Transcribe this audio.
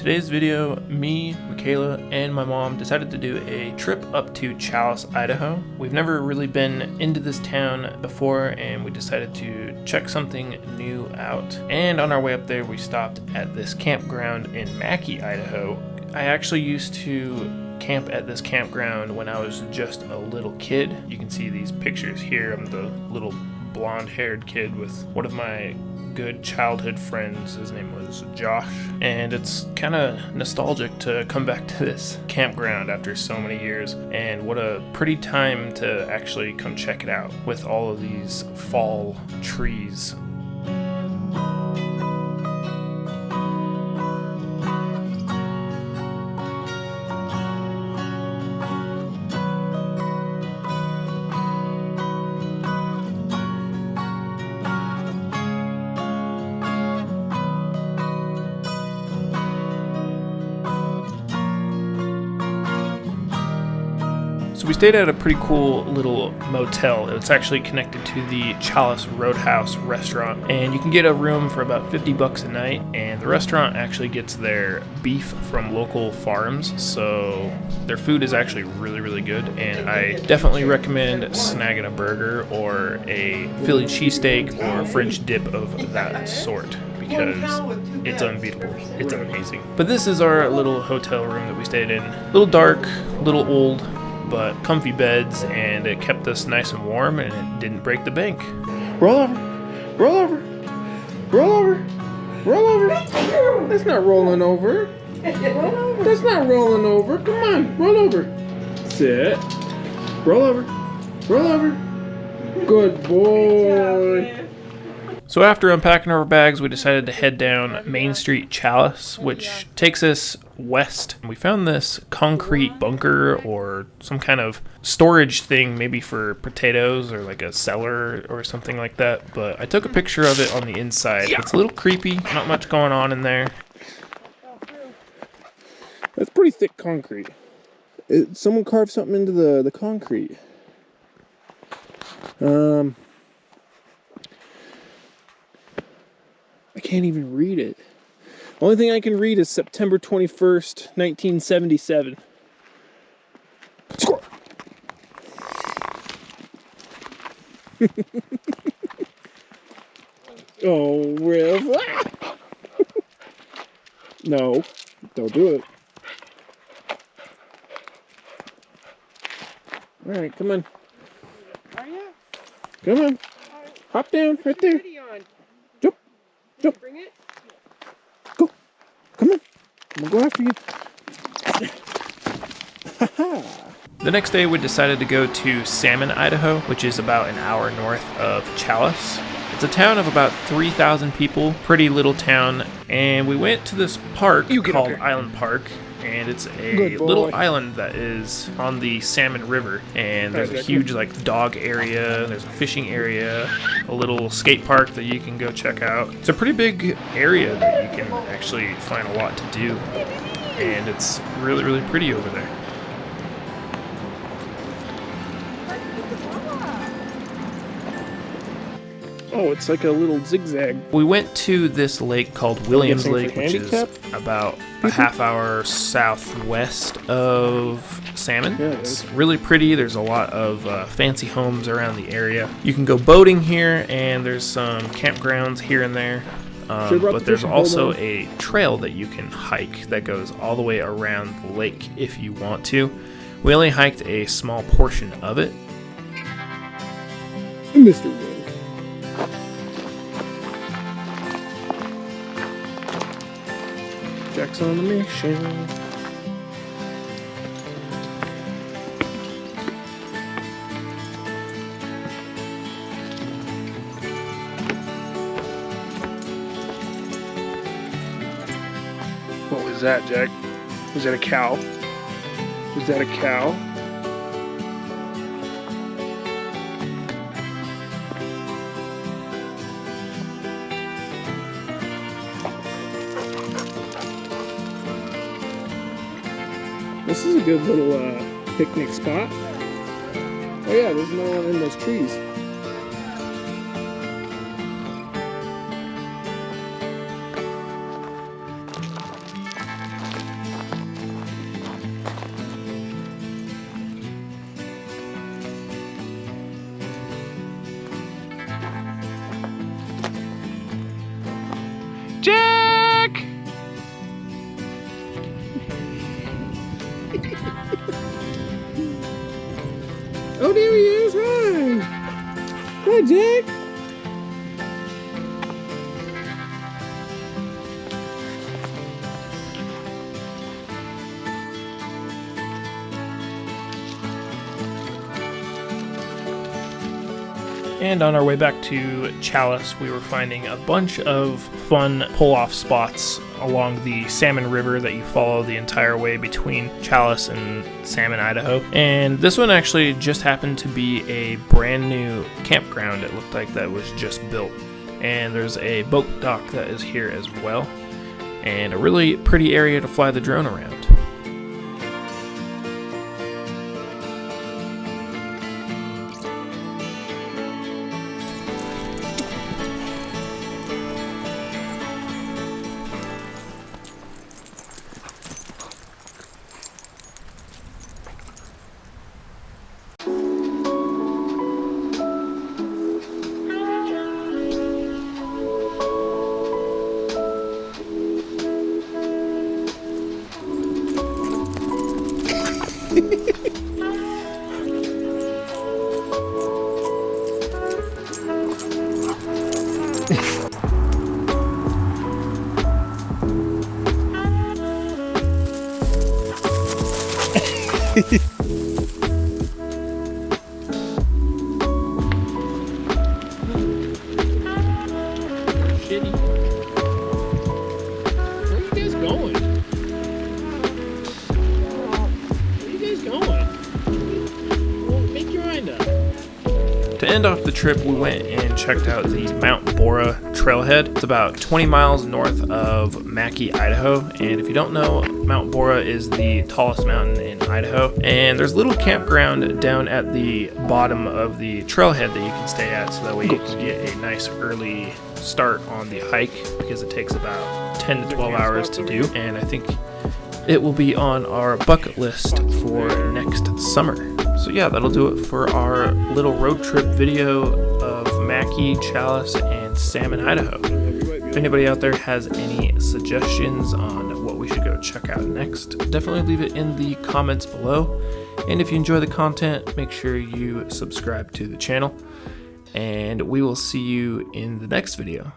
today's video, me, Michaela, and my mom decided to do a trip up to Challis, Idaho. We've never really been into this town before, and we decided to check something new out. And on our way up there, we stopped at this campground in Mackey, Idaho. I actually used to camp at this campground when I was just a little kid. You can see these pictures here. I'm the little blonde-haired kid with one of my good childhood friends. His name was Josh, and it's kind of nostalgic to come back to this campground after so many years, and what a pretty time to actually come check it out with all of these fall trees. So we stayed at a pretty cool little motel. It's actually connected to the Challis Roadhouse restaurant, and you can get a room for about $50 a night, and the restaurant actually gets their beef from local farms, so their food is actually really good, and I definitely recommend snagging a burger or a Philly cheesesteak or French dip of that sort, because it's unbeatable. It's amazing. But this is our little hotel room that we stayed in. A little dark, a little old, but comfy beds, and it kept us nice and warm, and it didn't break the bank. Roll over, roll over, roll over, roll over. That's not rolling over. That's not rolling over. Come on, roll over. Sit. Roll over, roll over. Good boy. So after unpacking our bags, we decided to head down Main Street, Challis, which takes us west. We found this concrete bunker or some kind of storage thing, maybe for potatoes or like a cellar or something like that. But I took a picture of it on the inside. It's a little creepy, not much going on in there. That's pretty thick concrete. Someone carved something into the concrete. I can't even read it. Only thing I can read is September 21st, 1977. Score! Oh, Riv. No, don't do it. Alright, come on. Come on. Hop down, right there. Jump. Jump. Bring it. Go. Come on. I'm gonna go after you. The next day, we decided to go to Salmon, Idaho, which is about an hour north of Challis. It's a town of about 3,000 people, pretty little town, and we went to this park called Island Park, and it's a little island that is on the Salmon River, and there's a huge dog area, there's a fishing area, a little skate park that you can go check out. It's a pretty big area that you can actually find a lot to do, and it's really pretty over there. Oh, it's like a little zigzag. We went to this lake called Williams Lake, which is about a half hour southwest of Salmon. It's really pretty. There's a lot of fancy homes around the area. You can go boating here, and there's some campgrounds here and there. But there's also a trail that you can hike that goes all the way around the lake if you want to. We only hiked a small portion of it. Mr. Wink. Jack's on the mission. What was that, Jack? Was that a cow? Was that a cow? This is a good little picnic spot. Oh yeah, there's no one in those trees. Jack! Oh, there he is. Hi. Hi, Jack. And on our way back to Challis, we were finding a bunch of fun pull-off spots along the Salmon River that you follow the entire way between Challis and Salmon, Idaho. And this one actually just happened to be a brand new campground. It looked like that was just built. And there's a boat dock that is here as well. And a really pretty area to fly the drone around. Shitty. Where are you guys going? Where are you guys going? Well, make your mind up. To end off the trip, we went and checked out the Mount Vora trailhead. It's about 20 miles north of Mackey, Idaho. And if you don't know, Mount Vora is the tallest mountain in Idaho. And there's a little campground down at the bottom of the trailhead that you can stay at, so that way you can get a nice early start on the hike, because it takes about 10 to 12 hours to do. And I think it will be on our bucket list for next summer. So yeah, that'll do it for our little road trip video of Mackey, Challis, and Salmon, Idaho. If anybody out there has any suggestions on what we should go check out next, definitely leave it in the comments below. And if you enjoy the content, make sure you subscribe to the channel. And we will see you in the next video.